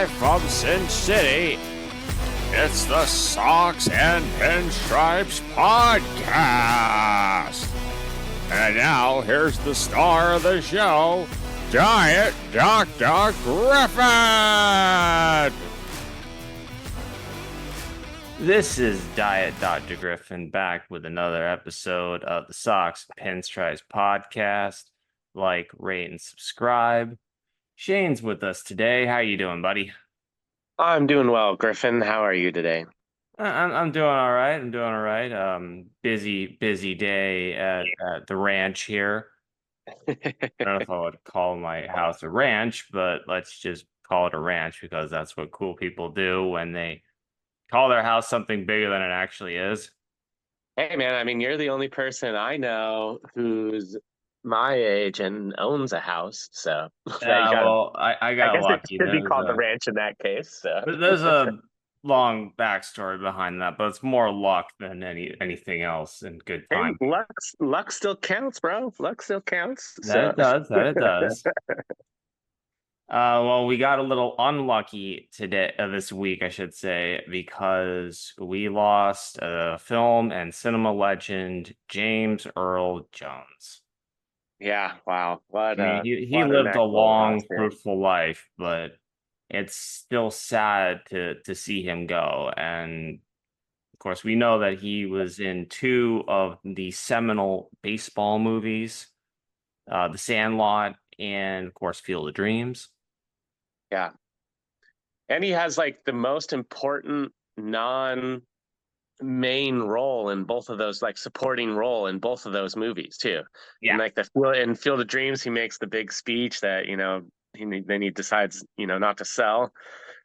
Live from Sin City, it's the Socks and Pinstripes Podcast. And now, here's the star of the show, Diet Dr. Griffin! This is Diet Dr. Griffin back with another episode of the Socks and Pinstripes Podcast. Like, rate, and subscribe. Shane's with us today. How you doing, buddy? I'm doing well, Griffin. How are you today? I'm doing all right. I'm doing all right. Busy day at the ranch here. I don't know if I would call my house a ranch, but let's just call it a ranch because that's what cool people do when they call their house something bigger than it actually is. Hey, man, I mean, you're the only person I know who's my age and owns a house, so I got guess lucky. it should be called the ranch in that case. So. There's a long backstory behind that, but it's more luck than anything else and good time. Hey, luck still counts, bro. Luck still counts. That it does. Well, we got a little unlucky today, this week, I should say, because we lost film and cinema legend James Earl Jones. Yeah, wow. He lived a long, fruitful life, but it's still sad to see him go. And of course, we know that he was in two of the seminal baseball movies, The Sandlot and, of course, Field of Dreams. Yeah. And he has like the most important non-main role in both of those, like supporting role in both of those movies too. Yeah. And like in Field of Dreams, he makes the big speech that, then he decides, not to sell.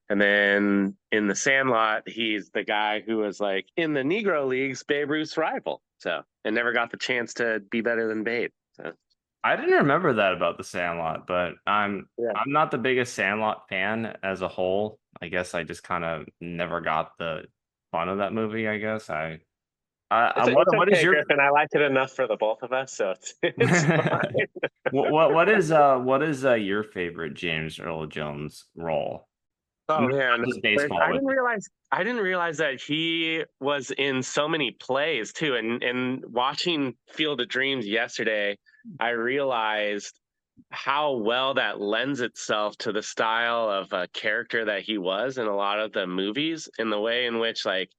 And then in The Sandlot, he's the guy who was like in the Negro Leagues, Babe Ruth's rival. So, and never got the chance to be better than Babe. So. I didn't remember that about The Sandlot, but I'm not the biggest Sandlot fan as a whole. I guess I just kind of never got the fun of that movie. I guess what is your? Griffin, I liked it enough for the both of us, so it's fine. what is your favorite James Earl Jones role? Oh man, baseball. I didn't realize that he was in so many plays too. And watching Field of Dreams yesterday, I realized how well that lends itself to the style of a character that he was in a lot of the movies, in the way in which like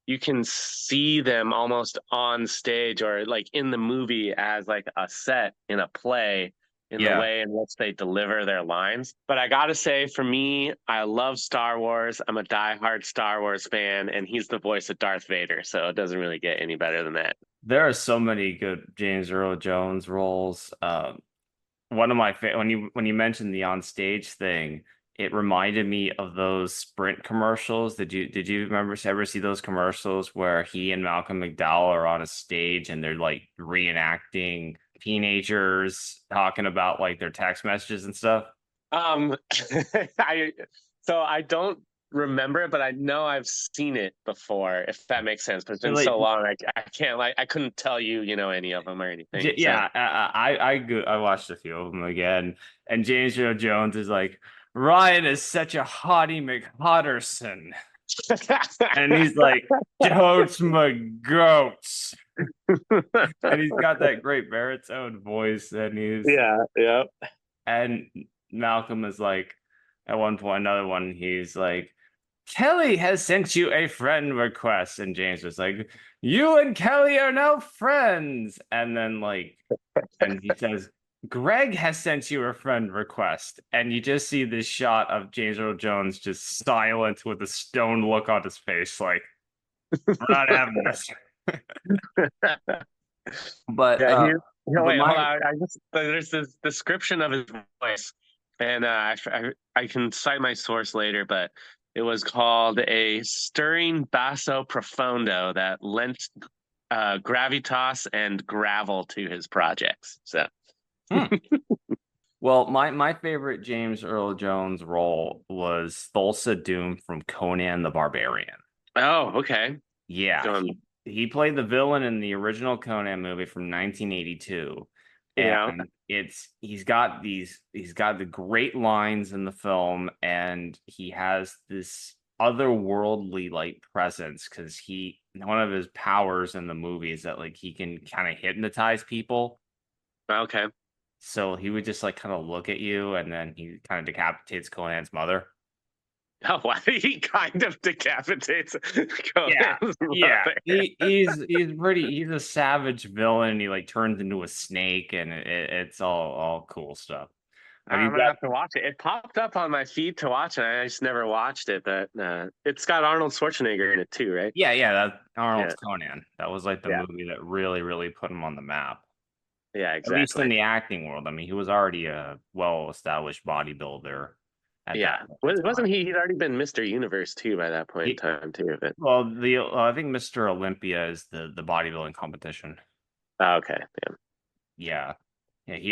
you can see them almost on stage or like in the movie as like a set in a play in the way in which they deliver their lines. But I gotta say, for me, I love Star Wars. I'm a diehard Star Wars fan, and he's the voice of Darth Vader, so it doesn't really get any better than that. There are so many good James Earl Jones roles. One of my when you mentioned the on stage thing, it reminded me of those Sprint commercials. Did you ever see those commercials where he and Malcolm McDowell are on a stage and they're like reenacting teenagers talking about like their text messages and stuff? I don't remember it, but I know I've seen it before, if that makes sense. But it's been so long, I couldn't tell you, any of them or anything. Yeah, so. I watched a few of them again, and James Earl Jones is like, Ryan is such a hottie McHotterson. And he's like, Totes my goats. And he's got that great baritone voice, and he's And Malcolm is like, at one point, another one, he's like, Kelly has sent you a friend request, and James was like, you and Kelly are now friends. And then and he says, Greg has sent you a friend request, and you just see this shot of James Earl Jones just silent with a stone look on his face, like, we're not having this. But hold on. There's this description of his voice, and I can cite my source later, but it was called a stirring basso profondo that lent gravitas and gravel to his projects. So. Well, my favorite James Earl Jones role was Thulsa Doom from Conan the Barbarian. Oh, okay. Yeah. He played the villain in the original Conan movie from 1982. and he's got the great lines in the film, and he has this otherworldly like presence because one of his powers in the movie is that like he can kind of hypnotize people. Okay. So he would just like kind of look at you, and then he kind of decapitates Conan's mother. Oh, wow. He kind of decapitates Yeah, Conan's yeah. mother. He's a savage villain. And he like turns into a snake, and it's all cool stuff. Have you I'm gonna got? have to watch it. It popped up on my feed to watch, and I just never watched it. But it's got Arnold Schwarzenegger in it too, right? Yeah. That Arnold's Yeah, Conan. That was like the yeah, movie that really put him on the map. yeah, At least in exactly. the acting world. I mean, he was already a well-established bodybuilder at that Yeah, point in wasn't time. he? He'd already been Mr. Universe too by that point in He, time too. But well, I think Mr. Olympia is the bodybuilding competition. okay, yeah, Yeah. Yeah, he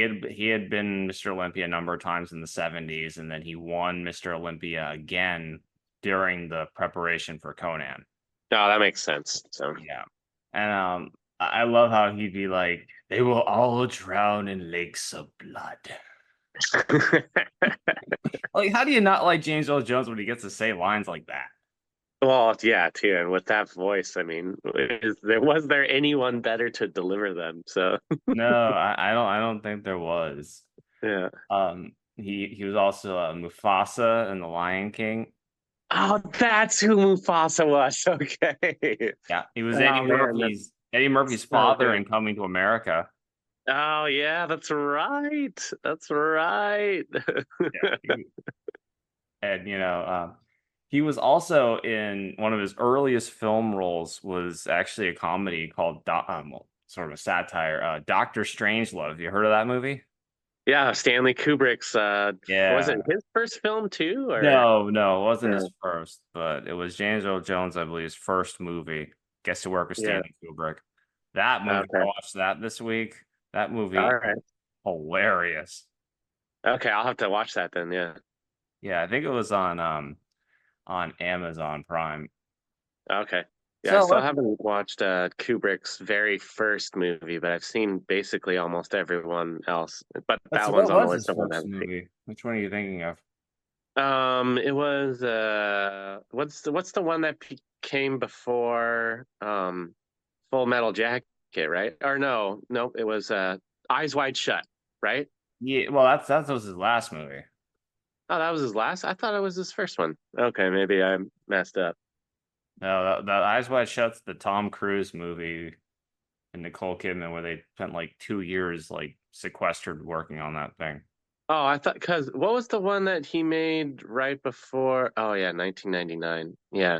had been Mr. Olympia a number of times in the 70s, and then he won Mr. Olympia again during the preparation for Conan. no, that makes sense. So Yeah. And I love how he'd be like, they will all drown in lakes of blood. Like, how do you not like James Earl Jones when he gets to say lines like that? well, yeah, too, and with that voice, I mean, was there anyone better to deliver them? So No, I don't think there was. yeah. He was also Mufasa in The Lion King. Oh, that's who Mufasa was. Okay. Yeah, he was Oh man, Eddie Murphy's that's so father good. in Coming to America. Oh yeah, that's right. That's right. Yeah, and he was also in one of his earliest film roles was actually a comedy called well, sort of a satire, Doctor Strangelove. You heard of that movie? Yeah, Stanley Kubrick's was it Yeah. his first film too, or No, it wasn't yeah, his first, but it was James Earl Jones, I believe, his first movie. Gets to work with yeah. Stanley Kubrick. That movie, I Okay. watched that this week. That All movie, right. hilarious. Okay, I'll have to watch that then, yeah. Yeah, I think it was on Amazon Prime. Okay. Yeah, I So still let's haven't watched Kubrick's very first movie, but I've seen basically almost everyone else. But that one's what on the was his list of ones I first haven't seen. movie? Which one are you thinking of? It was what's the one that came before Full Metal Jacket, right? Or no, it was Eyes Wide Shut, right? Yeah, well, that was his last movie. Oh, that was his last. I thought it was his first one. Okay, maybe I messed up. No, that Eyes Wide Shut's the Tom Cruise movie and Nicole Kidman, where they spent like 2 years like sequestered working on that thing. Oh, I thought because what was the one that he made right before? Oh yeah, 1999. Yeah,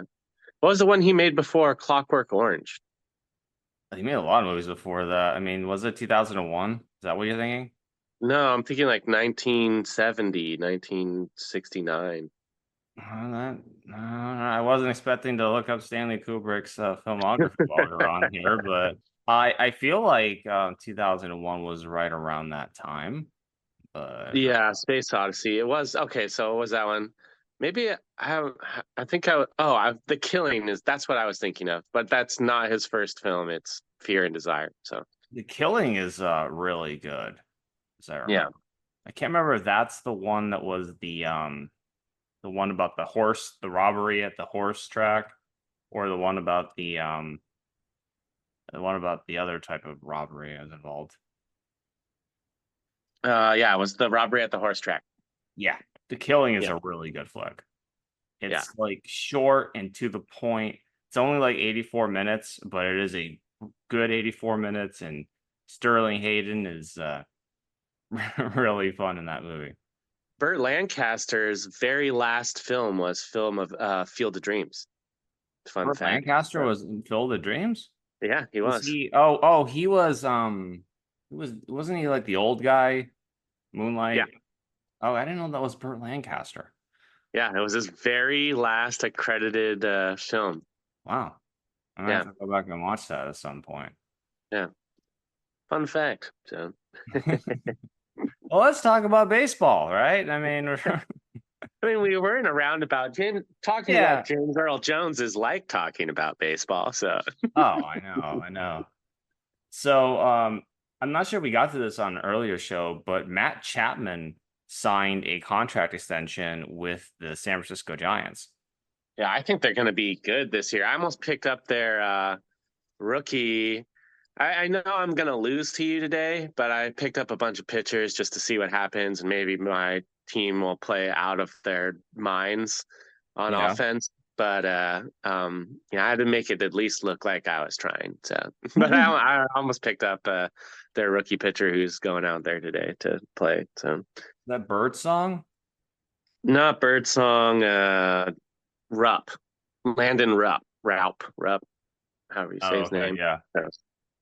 what was the one he made before Clockwork Orange? He made a lot of movies before that. I mean, was it 2001? Is that what you're thinking? No, I'm thinking like 1970, 1969. I wasn't expecting to look up Stanley Kubrick's filmography while we're on here, but I feel like 2001 was right around that time. But Yeah, Space Odyssey. It was okay. So it was that one. Maybe I think The Killing is that's what I was thinking of, but that's not his first film. It's Fear and Desire. So The Killing is really good, as I yeah, remember. I can't remember if that's the one that was the one about the robbery at the horse track, or the one about the other type of robbery as involved. yeah, it was the robbery at the horse track. Yeah, The Killing is Yeah, a really good flick. yeah. It's like short and to the point. It's only like 84 minutes, but it is a good 84 minutes, and Sterling Hayden is really fun in that movie. Burt Lancaster's very last film was film of Field of Dreams. Fun Burt fact. Lancaster was in Field of Dreams? Yeah, he Was was. he wasn't he like the old guy? Yeah, Moonlight. Oh, I didn't know that was Burt Lancaster. yeah. It was his very last accredited film. Wow. I'm gonna Yeah, have to go back and watch that at some point. yeah. Fun fact. So. Well, let's talk about baseball, right? I mean, I mean, we were in a roundabout. Talking yeah. about James Earl Jones is like talking about baseball. So, Oh, I know. So, I'm not sure we got to this on an earlier show, but Matt Chapman signed a contract extension with the San Francisco Giants. Yeah, I think they're going to be good this year. I almost picked up their rookie. I know I'm going to lose to you today, but I picked up a bunch of pitchers just to see what happens, and maybe my team will play out of their minds on Yeah. offense. But yeah, I had to make it at least look like I was trying. So, but I almost picked up their rookie pitcher who's going out there today to play. So That bird song? not Birdsong, Rupp, Landon Rupp, however you say Oh, his okay, name. yeah.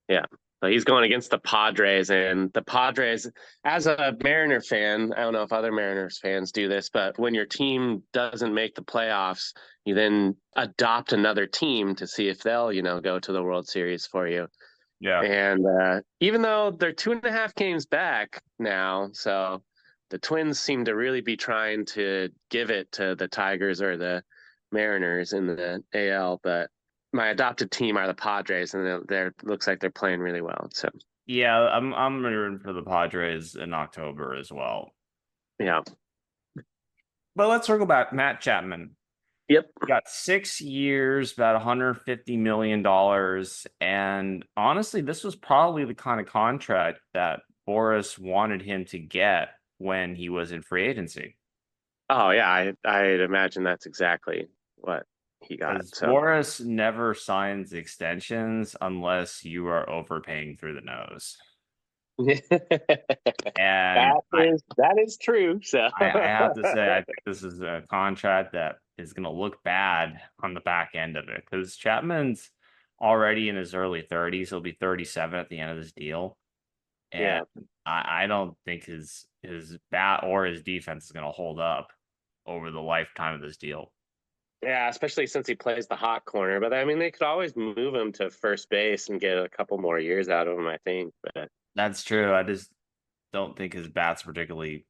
Yeah. So he's going against the Padres, and the Padres, as a Mariner fan, I don't know if other Mariners fans do this, but when your team doesn't make the playoffs, you then adopt another team to see if they'll, go to the World Series for you. Yeah. And even though they're 2.5 games back now, so the Twins seem to really be trying to give it to the Tigers or the Mariners in the AL, but my adopted team are the Padres, and they're looks like they're playing really well. So Yeah, I'm rooting for the Padres in October as well. yeah, But let's circle back. Matt Chapman. yep, Got 6 years, about $150 million. And honestly, this was probably the kind of contract that Boris wanted him to get when he was in free agency. oh yeah, I'd imagine that's exactly what he got. Because So Boris never signs extensions unless you are overpaying through the nose. And that is true. So I have to say, I think this is a contract that is going to look bad on the back end of it because Chapman's already in his early 30s. He'll be 37 at the end of this deal. yeah. And I don't think his bat or his defense is going to hold up over the lifetime of this deal. Yeah, especially since he plays the hot corner. But I mean, they could always move him to first base and get a couple more years out of him, I think. But That's true. I just don't think his bat's particularly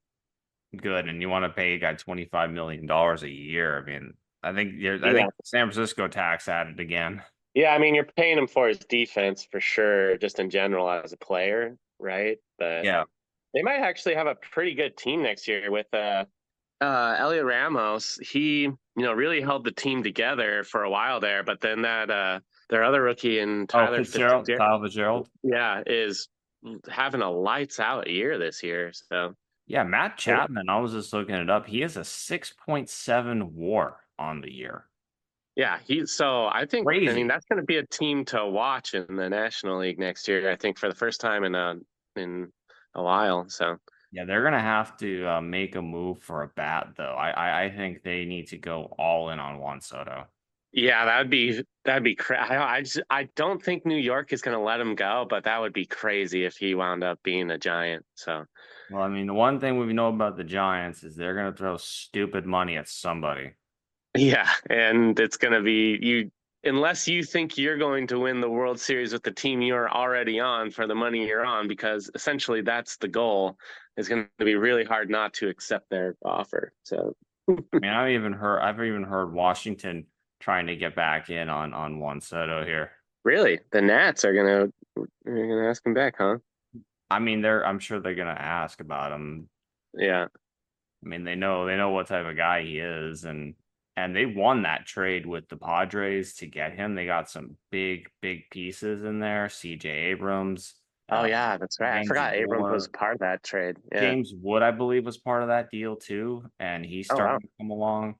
good. And you want to pay a guy $25 million a year. I mean, I think San Francisco tax added again. Yeah, I mean, you're paying him for his defense for sure, just in general as a player, right? But Yeah. they might actually have a pretty good team next year with Elliot Ramos. He, really held the team together for a while there, but then that their other rookie in Tyler Fitzgerald, Kyle Fitzgerald. yeah, is having a lights out year this year. So yeah, Matt Chapman, I was just looking it up. He has a 6.7 WAR on the year. yeah, I think Crazy. I mean that's going to be a team to watch in the National League next year. I think for the first time in a while. So yeah, they're gonna have to make a move for a bat though. I think they need to go all in on Juan Soto. yeah, that'd be crazy. I don't think New York is going to let him go, but that would be crazy if he wound up being a Giant. So Well, I mean, the one thing we know about the Giants is they're gonna throw stupid money at somebody. yeah, and it's going to be you unless you think you're going to win the World Series with the team you're already on for the money you're on, because essentially that's the goal. It's going to be really hard not to accept their offer. So I mean, I've even heard Washington trying to get back in on Juan Soto here. really, the Nats are gonna ask him back, huh? I mean, I'm sure they're gonna ask about him. Yeah. I mean, they know what type of guy he is, and they won that trade with the Padres to get him. They got some big pieces in there. C.J. Abrams. Oh yeah, that's right. James I forgot Abrams Moore. was part of that trade. Yeah. James Wood, I believe, was part of that deal too, and he's starting to come along.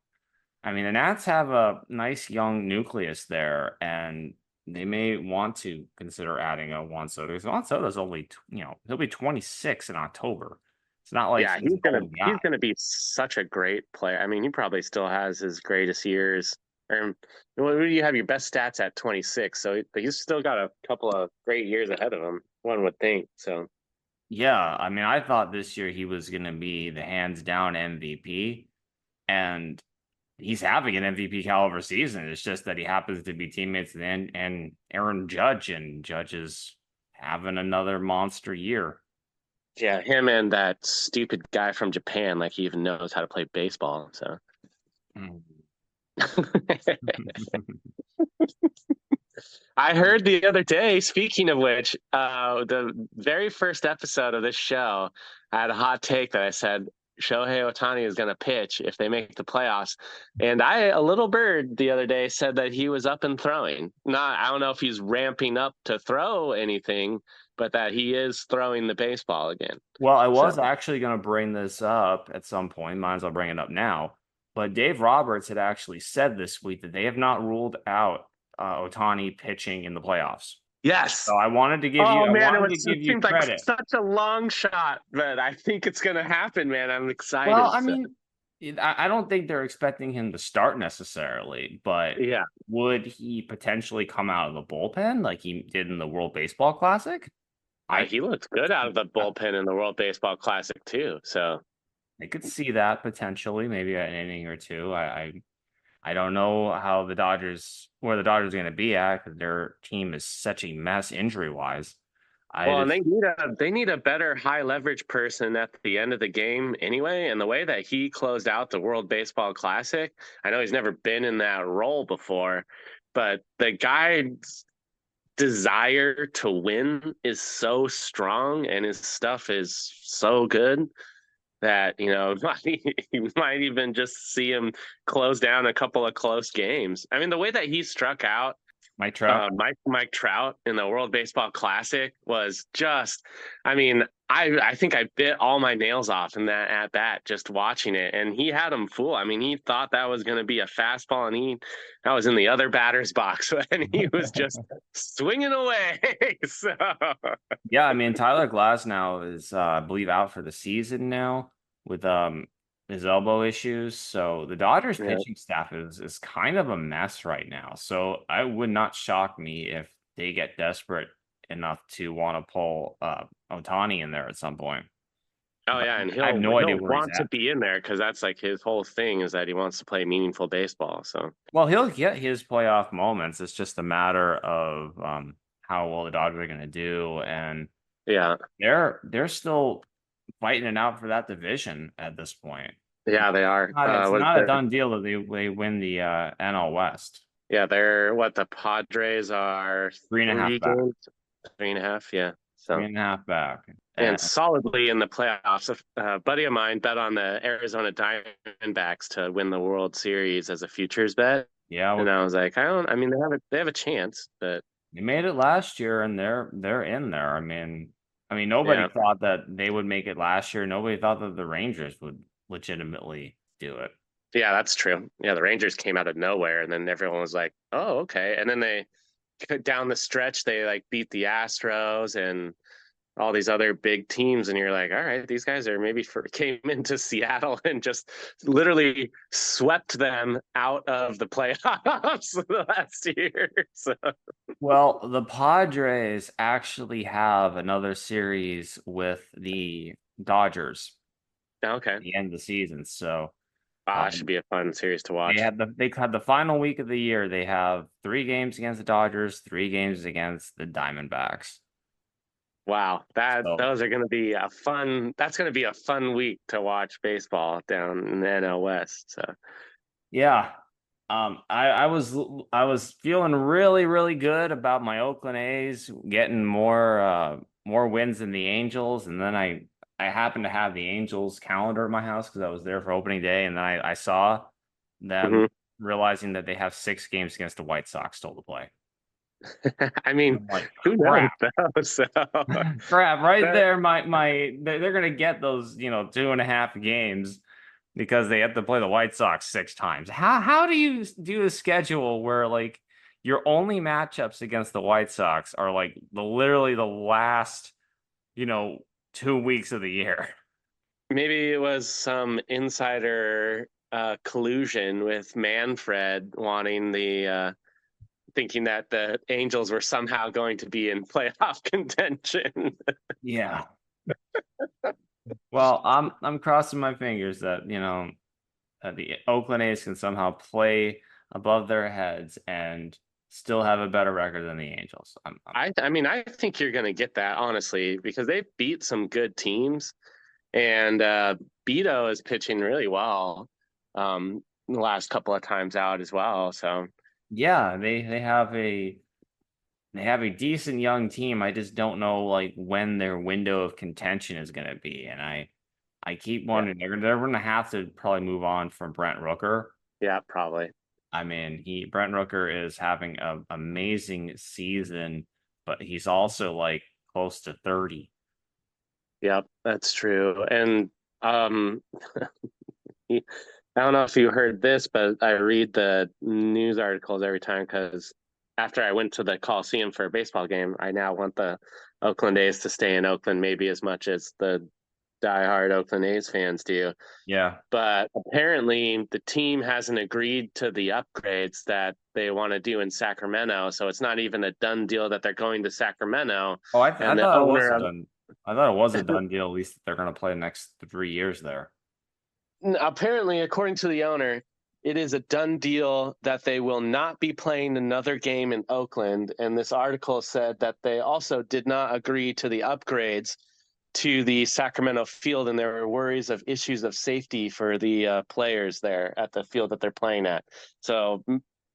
I mean, the Nats have a nice young nucleus there, and they may want to consider adding a Juan Soto. Because Juan Soto's only, he'll be 26 in October. It's not like Yeah, he's gonna be such a great player. I mean, he probably still has his greatest years. Or well, you have your best stats at 26, so he's still got a couple of great years ahead of him. One would think. So yeah, I mean, I thought this year he was going to be the hands down MVP, and he's having an MVP caliber season. It's just that he happens to be teammates and Aaron Judge, and Judge is having another monster year. yeah, him and that stupid guy from Japan, like he even knows how to play baseball. So I heard the other day, speaking of which, the very first episode of this show, I had a hot take that I said Shohei Ohtani is going to pitch if they make the playoffs. And a little bird the other day said that he was up and throwing. I don't know if he's ramping up to throw anything, but that he is throwing the baseball again. Well, I was actually going to bring this up at some point. Might as well bring it up now. But Dave Roberts had actually said this week that they have not ruled out Ohtani pitching in the playoffs. Yes. So I wanted to give you. Man, it seems credit. like such a long shot, but I think it's going to happen, man. I'm excited. Well, I mean, I don't think they're expecting him to start necessarily, but yeah, would he potentially come out of the bullpen like he did in the World Baseball Classic? He looked good out of the bullpen in the World Baseball Classic too. So I could see that potentially, maybe an inning or two. I don't know how where the Dodgers are going to be at because their team is such a mess injury wise. And they need a better high leverage person at the end of the game anyway. And the way that he closed out the World Baseball Classic, I know he's never been in that role before, but the guy's desire to win is so strong and his stuff is so good that you might even just see him close down a couple of close games. I mean, the way that he struck out Mike Trout. Mike Trout in the World Baseball Classic was just, I mean, I think I bit all my nails off in that at bat just watching it, and he had him fooled. I mean, he thought that was going to be a fastball, and that was in the other batter's box, and he was just swinging away. So yeah, I mean, Tyler Glasnow is, I believe, out for the season now with his elbow issues. So the Dodgers pitching staff is kind of a mess right now. So I would not shock me if they get desperate enough to want to pull Ohtani in there at some point. Oh yeah, and I have no idea where want to be in there because that's like his whole thing is that he wants to play meaningful baseball. So he'll get his playoff moments. It's just a matter of how well the Dodgers are going to do, and yeah, they're still fighting it out for that division at this point. Yeah, they are. It's not a done deal that they win the NL West. Yeah, they're the Padres are 3.5 back. 3.5, yeah. So 3.5 back. And solidly in the playoffs. A buddy of mine bet on the Arizona Diamondbacks to win the World Series as a futures bet. Yeah, and I was like, they have a chance, but they made it last year, and they're in there. I mean, nobody thought that they would make it last year. Nobody thought that the Rangers would legitimately do it. Yeah, that's true. Yeah, the Rangers came out of nowhere, and then everyone was like, "Oh, okay." And then they down the stretch, they beat the Astros and all these other big teams, and you're like, all right, these guys are came into Seattle and just literally swept them out of the playoffs last year. So. Well, the Padres actually have another series with the Dodgers. Okay. At the end of the season, so that should be a fun series to watch. They had the final week of the year. They have 3 games against the Dodgers, 3 games against the Diamondbacks. Wow, those are going to be that's going to be a fun week to watch baseball down in the NL West. So, yeah, I was feeling really, really good about my Oakland A's getting more wins than the Angels, and then I happened to have the Angels calendar at my house because I was there for opening day, and then I saw them realizing that they have 6 games against the White Sox still to play. I mean, who knows? So. Crap, right there. They're gonna get those 2.5 games because they have to play the White Sox 6 times. How do you do a schedule where your only matchups against the White Sox are literally the last 2 weeks of the year? Maybe it was some insider collusion with Manfred wanting thinking that the Angels were somehow going to be in playoff contention. Yeah. Well, I'm crossing my fingers that the Oakland A's can somehow play above their heads and still have a better record than the Angels. I think you're going to get that, honestly, because they've beat some good teams, and Beto is pitching really well the last couple of times out as well. So yeah, they have a They have a decent young team. I just don't know like when their window of contention is going to be, and I keep wondering they're going to have to probably move on from Brent Rooker. Yeah, probably. I mean, Brent Rooker is having an amazing season, but he's also like close to 30. Yep, that's true. And I don't know if you heard this, but I read the news articles every time because after I went to the Coliseum for a baseball game, I now want the Oakland A's to stay in Oakland maybe as much as the diehard Oakland A's fans do. Yeah. But apparently the team hasn't agreed to the upgrades that they want to do in Sacramento. So it's not even a done deal that they're going to Sacramento. Oh, I And the thought it was owner a of done. I thought it was a done deal. At least they're going to play the next 3 years there. apparently, according to the owner, it is a done deal that they will not be playing another game in Oakland. And this article said that they also did not agree to the upgrades to the Sacramento field, and there were worries of issues of safety for the players there at the field that they're playing at. So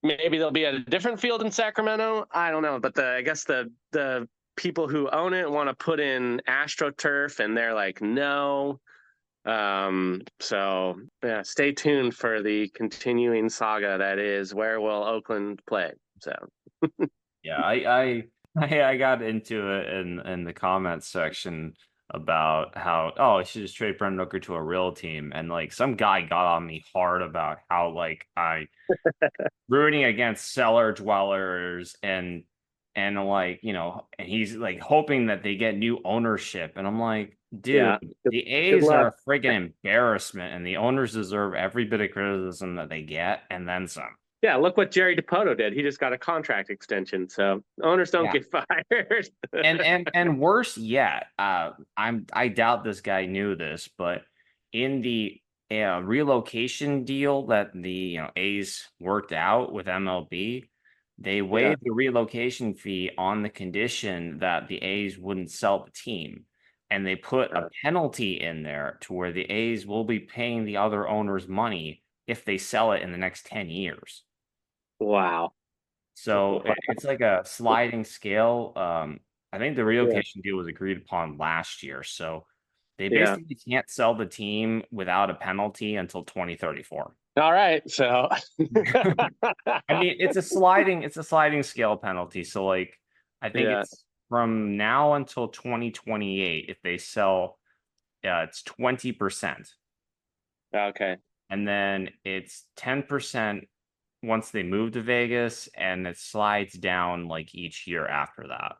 maybe they'll be at a different field in Sacramento. I don't know, but I guess the people who own it want to put in AstroTurf, and they're like, no. So yeah, stay tuned for the continuing saga that is where will Oakland play. So Yeah, I got into it in the comments section about how, oh, I should just trade Brent Rooker to a real team, and like some guy got on me hard about how like I rooting against cellar dwellers and like, you know, and he's like hoping that they get new ownership, and I'm like, dude, yeah, the A's are a freaking embarrassment, and the owners deserve every bit of criticism that they get, and then some. yeah. Look what Jerry DePoto did. He just got a contract extension, so owners don't get fired. And worse yet, I doubt this guy knew this, but in the relocation deal that the A's worked out with MLB, they waived the relocation fee on the condition that the A's wouldn't sell the team. And they put a penalty in there to where the A's will be paying the other owners money if they sell it in the next 10 years. Wow. So it's like a sliding scale. I think the relocation deal was agreed upon last year. So they basically can't sell the team without a penalty until 2034. All right. So I mean, it's a sliding scale penalty. So like I think it's from now until 2028. If they sell, it's 20%. Okay. And then it's 10% once they move to Vegas, and it slides down like each year after that.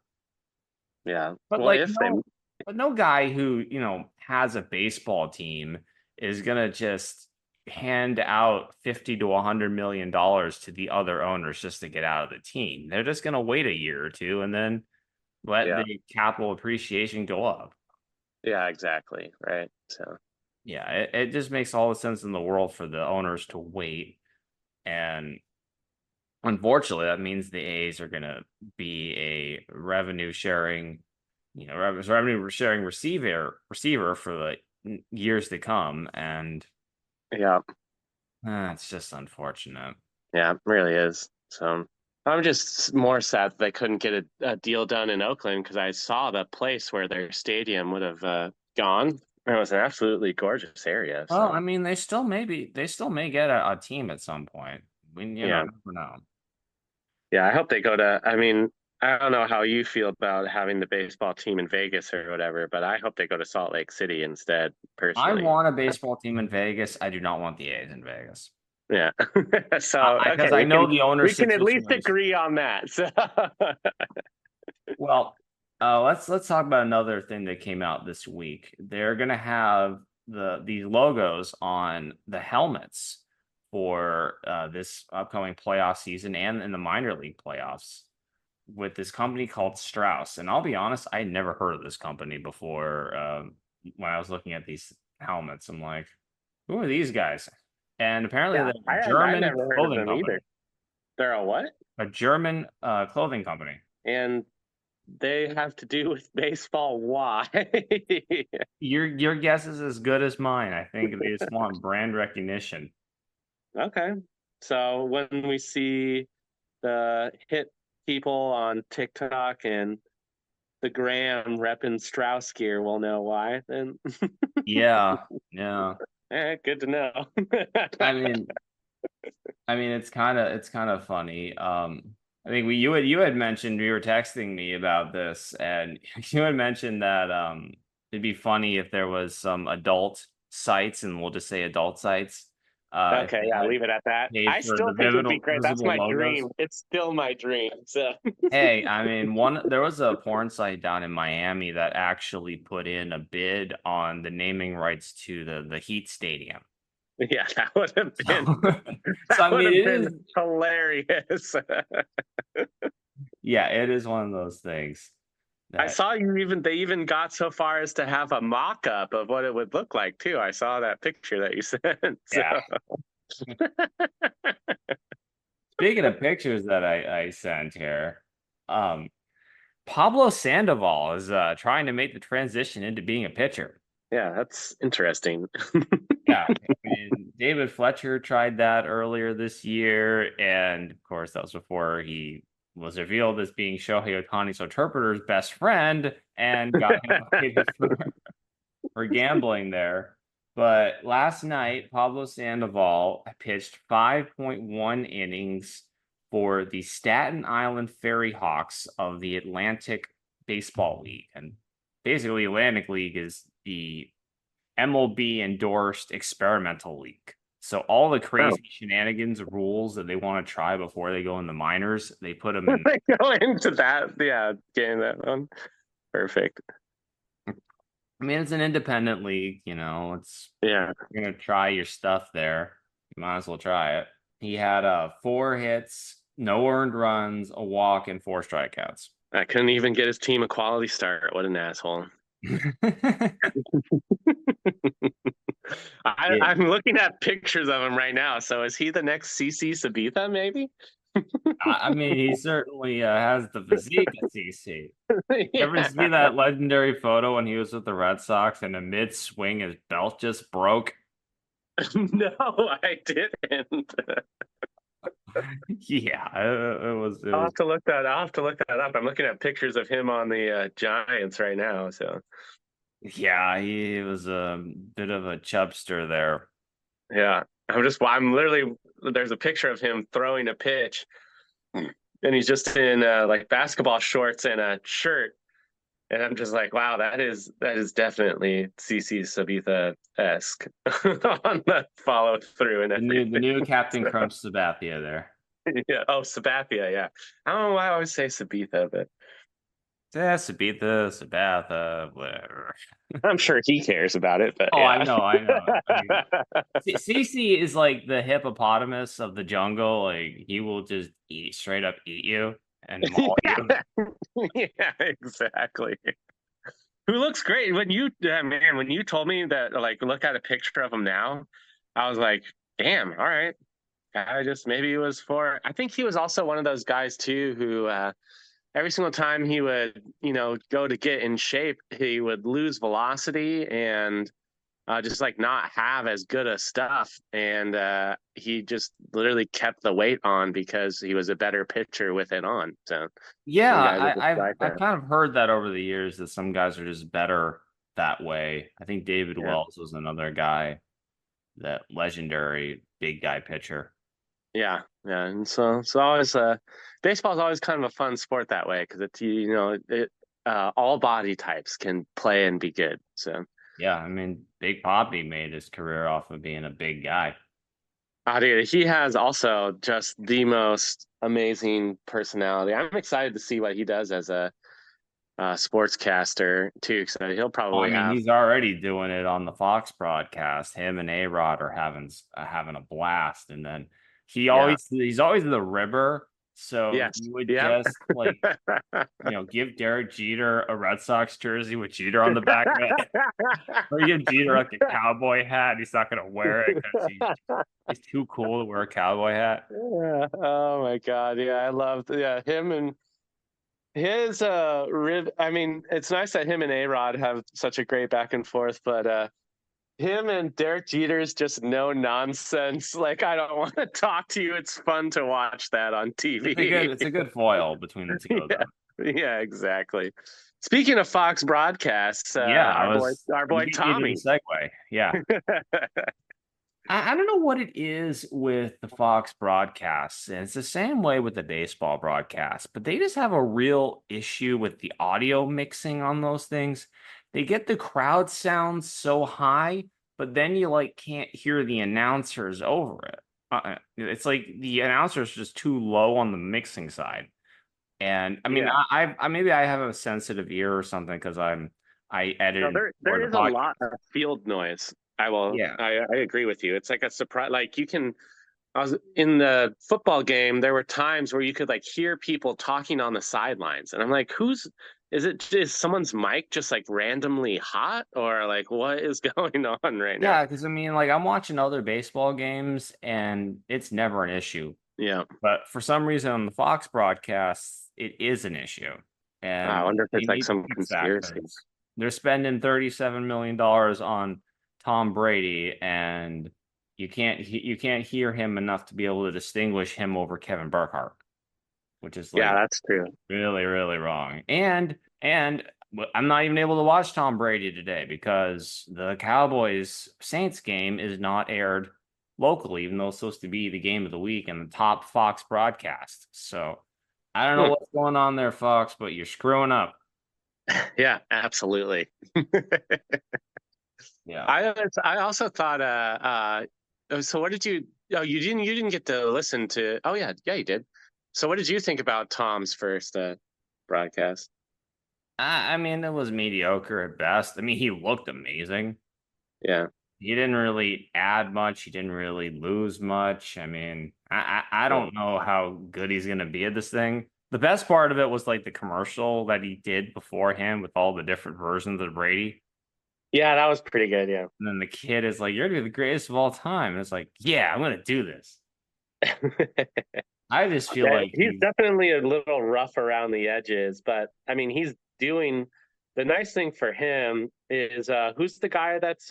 Yeah. But well, like no guy who, has a baseball team is gonna just hand out 50 to $100 million to the other owners just to get out of the team. They're just gonna wait a year or two and then let the capital appreciation go up. Yeah, exactly. Right. So yeah, it just makes all the sense in the world for the owners to wait. And unfortunately, that means the A's are going to be a revenue sharing receiver for the years to come, and it's just unfortunate. Yeah, it really is. So I'm just more sad that they couldn't get a deal done in Oakland because I saw the place where their stadium would have gone. It was an absolutely gorgeous area. So. Well, I mean, they still may get a team at some point. We never know. Yeah, I hope they go to. I mean, I don't know how you feel about having the baseball team in Vegas or whatever, but I hope they go to Salt Lake City instead. Personally, I want a baseball team in Vegas. I do not want the A's in Vegas. Yeah. So because I know the ownership. We can at least agree on that. So. Well, let's talk about another thing that came out this week. They're gonna have these logos on the helmets for this upcoming playoff season and in the minor league playoffs with this company called Strauss. And I'll be honest, I had never heard of this company before. When I was looking at these helmets, I'm like, who are these guys? And apparently they're a German clothing company. Either. They're a what? A German clothing company. And they have to do with baseball. Why? Your guess is as good as mine. I think they just want brand recognition. Okay. So when we see the hit people on TikTok and the gram repping Strauss gear will know why. Then Yeah. good to know. I mean, it's kind of funny. I think you had mentioned, you were texting me about this, and you had mentioned that it'd be funny if there was some adult sites, and we'll just say adult sites. If Okay, they yeah, had leave it at that. paid I for still the think it would be great. That's visible my logos. dream. It's still my dream. So Hey, I mean, there was a porn site down in Miami that actually put in a bid on the naming rights to the Heat Stadium. yeah, that would have been So I would mean, have it been is. hilarious. Yeah, it is one of those things I that, saw they even got so far as to have a mock-up of what it would look like too. I saw that picture that you sent. So. yeah. Speaking of pictures that I sent here, um, Pablo Sandoval is trying to make the transition into being a pitcher. Yeah, that's interesting. Yeah, I mean, David Fletcher tried that earlier this year, and of course, that was before he was revealed as being Shohei Ohtani's interpreter's best friend and got him traded for gambling there. But last night, Pablo Sandoval pitched 5.1 innings for the Staten Island Ferry Hawks of the Atlantic Baseball League. And basically, Atlantic League is the MLB endorsed experimental league. So all the Oh. crazy shenanigans rules that they want to try before they go in the minors, they put them in. They go into that, yeah, getting that one. Perfect. I mean, it's an independent league, it's Yeah. you're gonna try your stuff there. You might as well try it. He had 4 hits, no earned runs, a walk, and 4 strikeouts. I couldn't even get his team a quality start. What an asshole. I'm looking at pictures of him right now. So is he the next CC Sabitha, maybe? I mean, he certainly has the physique of CC. You ever Yeah. see that legendary photo when he was with the Red Sox and in mid swing his belt just broke? No, I didn't. Yeah, it was. I'll have to look that. I'll have to look that up. I'm looking at pictures of him on the Giants right now. So Yeah, he was a bit of a chubster there. yeah, I'm literally. There's a picture of him throwing a pitch, and he's just in like basketball shorts and a shirt. And I'm just like, wow, that is definitely CC Sabitha esque on the follow through and everything. The new Captain Crunch Sabathia there. Yeah. Oh, Sabathia. Yeah. I don't know why I always say Sabitha, but Yeah, Sabatha, whatever. I'm sure he cares about it. But Oh, yeah. I know. I mean, CC is like the hippopotamus of the jungle. Like he will just straight up eat you and maul you. Yeah, exactly. Who looks great when when you told me that, like, look at a picture of him now, I was like, damn, all right. I just maybe it was for. I think he was also one of those guys too who every single time he would go to get in shape, he would lose velocity and just like not have as good a stuff, and he just literally kept the weight on because he was a better pitcher with it on. So Yeah, some guys are just like I've that. kind of heard that over the years that some guys are just better that way. I think David Yeah. Wells was another guy, that legendary big guy pitcher. Yeah, yeah, and so it's always baseball is always kind of a fun sport that way because it's all body types can play and be good. So Yeah, I mean, Big Poppy made his career off of being a big guy. dude, he has also just the most amazing personality. I'm excited to see what he does as a sportscaster too. So he'll Well, I probably mean, have. he's already doing it on the Fox broadcast. Him and A-Rod are having a blast, and then Yeah. he's always the ribber. So Yes. he would Yeah. just like give Derek Jeter a Red Sox jersey with Jeter on the back of it, or give Jeter like a cowboy hat. He's not gonna wear it because he's too cool to wear a cowboy hat. Yeah. Oh my God. Yeah, I love him and his rib. I mean, it's nice that him and A-Rod have such a great back and forth, but him and Derek Jeter's just no nonsense. Like, I don't want to talk to you. It's fun to watch that on TV. It's a good foil between the two of them. Yeah, exactly. Speaking of Fox broadcasts, Yeah, our boy you did Tommy. the segue. Yeah. I don't know what it is with the Fox broadcasts, and it's the same way with the baseball broadcasts, but they just have a real issue with the audio mixing on those things. They get the crowd sounds so high, but then you like can't hear the announcers over it. It's like the announcers just too low on the mixing side. And I mean, Yeah. I maybe I have a sensitive ear or something because I No, edit for there the is a podcast. lot of field noise. Yeah. I agree with you. It's like a surprise. Like I was in the football game. There were times where you could like hear people talking on the sidelines, and I'm like, is someone's mic just like randomly hot, or like what is going on right now? Yeah, because I mean, like I'm watching other baseball games and it's never an issue. Yeah. But for some reason on the Fox broadcasts, it is an issue. I And wonder if they it's like need to some fix that conspiracy. because they're spending $37 million on Tom Brady, and you can't hear him enough to be able to distinguish him over Kevin Burkhardt, which is Yeah, like that's true. really, really wrong. And I'm not even able to watch Tom Brady today because the Cowboys Saints game is not aired locally, even though it's supposed to be the game of the week and the top Fox broadcast. So I don't know Hmm. what's going on there, Fox, but you're screwing up. Yeah, absolutely. Yeah. I also thought so what did you oh you didn't get to listen to yeah you did. So what did you think about Tom's first broadcast? I mean, it was mediocre at best. I mean, he looked amazing. Yeah. He didn't really add much. He didn't really lose much. I mean, I Yeah. don't know how good he's gonna be at this thing. The best part of it was like the commercial that he did beforehand with all the different versions of Brady. Yeah, that was pretty good, yeah. And then the kid is like, "You're gonna be the greatest of all time." And it's like, "Yeah, I'm gonna do this." I just feel like He's definitely a little rough around the edges, but I mean he's doing the nice thing for him is who's the guy that's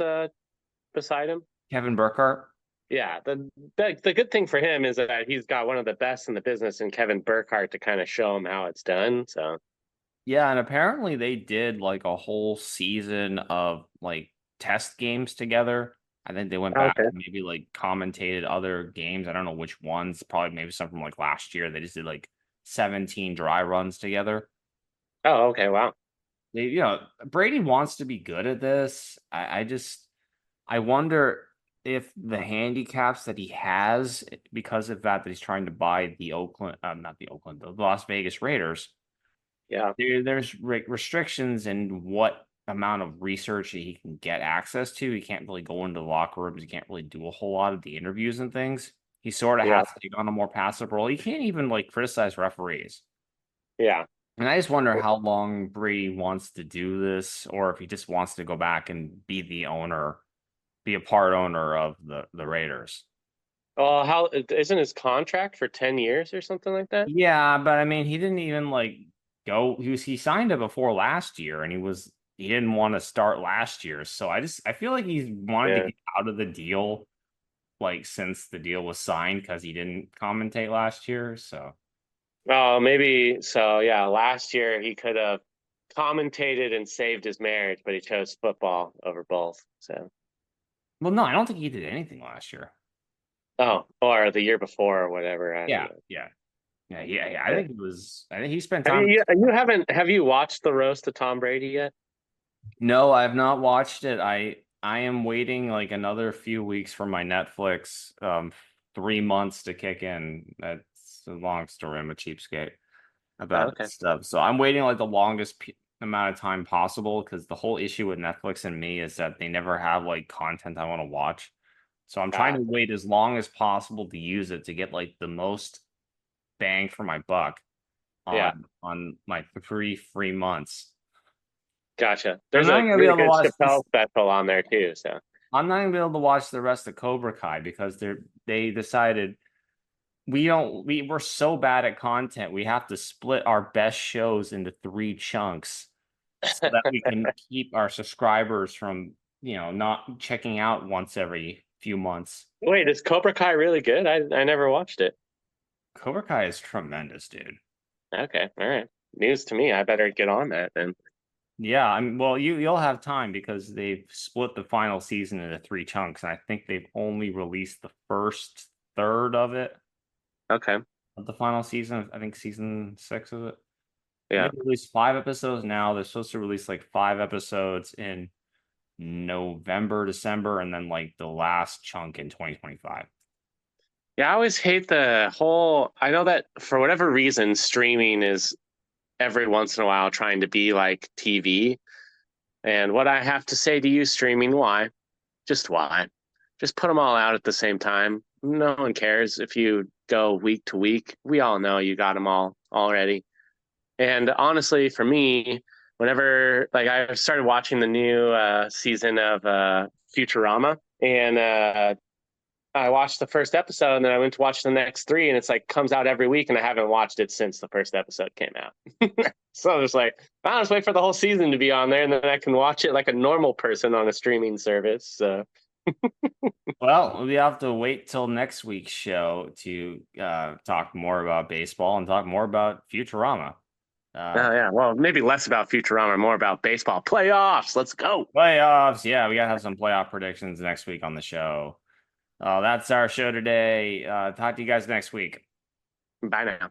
beside him? Kevin Burkhardt. Yeah, the good thing for him is that he's got one of the best in the business in Kevin Burkhardt to kind of show him how it's done. So Yeah, and apparently they did like a whole season of like test games together. I think they went back okay. and maybe like commentated other games. I don't know which ones, probably maybe some from like last year. They just did like 17 dry runs together. Oh, okay, wow. Brady wants to be good at this. I wonder if the handicaps that he has because of that he's trying to buy the not the Oakland, the Las Vegas Raiders. Yeah, There's restrictions in what amount of research that he can get access to. He can't really go into the locker rooms. He can't really do a whole lot of the interviews and things. He sort of yeah, has to take on a more passive role. He can't even like criticize referees. yeah. And I just wonder how long Brady wants to do this, or if he just wants to go back and be the owner, be a part owner of the Raiders. Well, how isn't his contract for 10 years or something like that? Yeah, but I mean, he didn't even like go. He signed it before last year, and he didn't want to start last year. So I feel like he's wanted to Yeah. get out of the deal, like since the deal was signed, because he didn't commentate last year. So Oh, maybe so. Yeah, last year he could have commentated and saved his marriage, but he chose football over both. So, well, no, I don't think he did anything last year. oh, or the year before or whatever. I don't Yeah, know. yeah, yeah. I Yeah. think it was. I think he spent Have time. you haven't have you watched the roast of Tom Brady yet? No, I have not watched it. I am waiting like another few weeks for my Netflix 3 months to kick in. That's a long story. I'm a cheapskate Oh, about okay. that stuff. So I'm waiting like the longest amount of time possible because the whole issue with Netflix and me is that they never have like content I want to watch. So I'm trying to wait as long as possible to use it to get like the most bang for my buck Yeah, on my 3 free months. gotcha. I'm There's not a gonna be really able to good watch this. Chappelle special on there too. So, I'm not gonna be able to watch the rest of Cobra Kai because they decided we're so bad at content. We have to split our best shows into 3 chunks so that we can keep our subscribers from not checking out once every few months. Wait, is Cobra Kai really good? I never watched it. Cobra Kai is tremendous, dude. Okay, all right. News to me. I better get on that then. Yeah, well, you'll have time because they've split the final season into 3 chunks, and I think they've only released the first third of it Okay, of the final season. I think season 6 of it. yeah. They've released 5 episodes now. They're supposed to release like 5 episodes in November, December, and then like the last chunk in 2025. Yeah, I always hate the whole. I know that for whatever reason, streaming is every once in a while trying to be like TV. And what I have to say to you, streaming, why? Just why? Just put them all out at the same time. No one cares if you go week to week. We all know you got them all already. And honestly, for me, whenever like I started watching the new season of Futurama, and I watched the first episode, and then I went to watch the next 3, and it's like comes out every week, and I haven't watched it since the first episode came out. So I was like, I'll just wait for the whole season to be on there, and then I can watch it like a normal person on a streaming service. So Well, we have to wait till next week's show to talk more about baseball and talk more about Futurama. oh yeah, well maybe less about Futurama, more about baseball playoffs. Let's go. Playoffs. Yeah, we gotta have some playoff predictions next week on the show. That's our show today. Talk to you guys next week. Bye now.